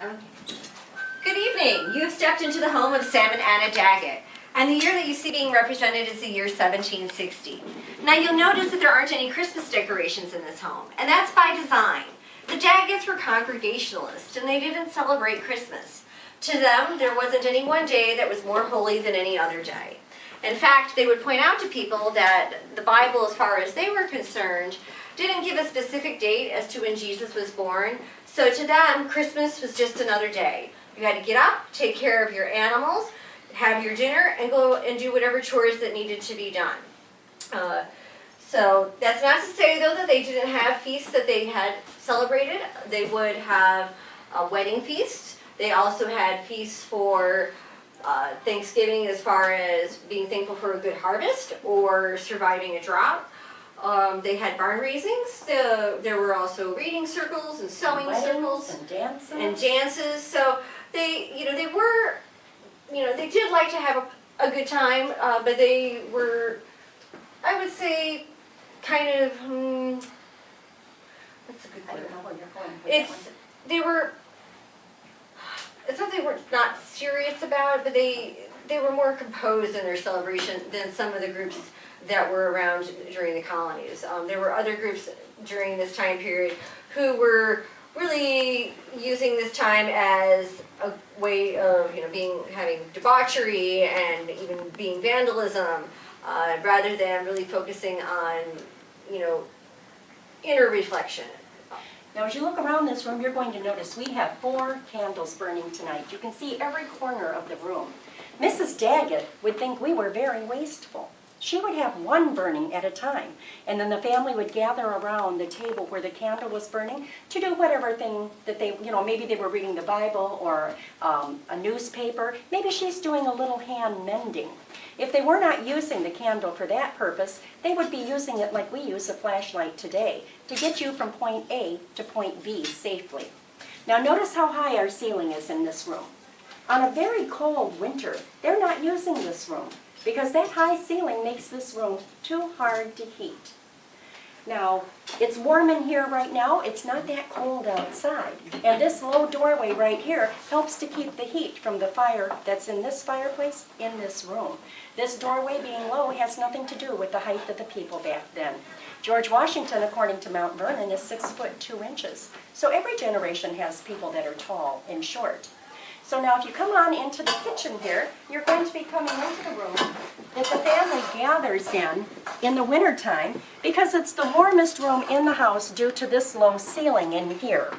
Okay. Good evening. You have stepped into the home of Sam and Anna Daggett, and the year that you see being represented is the year 1760. Now you'll notice that there aren't any Christmas decorations in this home, and that's by design. The Daggetts were Congregationalists, and they didn't celebrate Christmas. To them, there wasn't any one day that was more holy than any other day. In fact, they would point out to people that the Bible, as far as they were concerned, didn't give a specific date as to when Jesus was born. So to them, Christmas was just another day. You had to get up, take care of your animals, have your dinner, and go and do whatever chores that needed to be done. So that's not to say, though, that they didn't have feasts that they had celebrated. They would have a wedding feast. They also had feasts for Thanksgiving, as far as being thankful for a good harvest or surviving a drought. They had barn raisings. There were also reading circles and sewing circles and dances. So they did like to have a good time, but they were, I would say, kind of. That's a good word. I don't know where you're going with It's something they were not serious about, but they were more composed in their celebration than some of the groups that were around during the colonies. There were other groups during this time period who were really using this time as a way of, having debauchery and even being vandalism, rather than really focusing on, inner reflection. Now, as you look around this room, you're going to notice we have 4 candles burning tonight. You can see every corner of the room. Mrs. Daggett would think we were very wasteful. She would have one burning at a time, and then the family would gather around the table where the candle was burning to do whatever thing that they, maybe they were reading the Bible or a newspaper. Maybe she's doing a little hand mending. If they were not using the candle for that purpose, they would be using it like we use a flashlight today, to get you from point A to point B safely. Now notice how high our ceiling is in this room. On a very cold winter, they're not using this room, because that high ceiling makes this room too hard to heat. Now, it's warm in here right now. It's not that cold outside. And this low doorway right here helps to keep the heat from the fire that's in this fireplace in this room. This doorway being low has nothing to do with the height of the people back then. George Washington, according to Mount Vernon, is 6 foot 2 inches. So every generation has people that are tall and short. So now if you come on into the kitchen here, you're going to be coming into the room that the family gathers in the wintertime, because it's the warmest room in the house due to this low ceiling in here.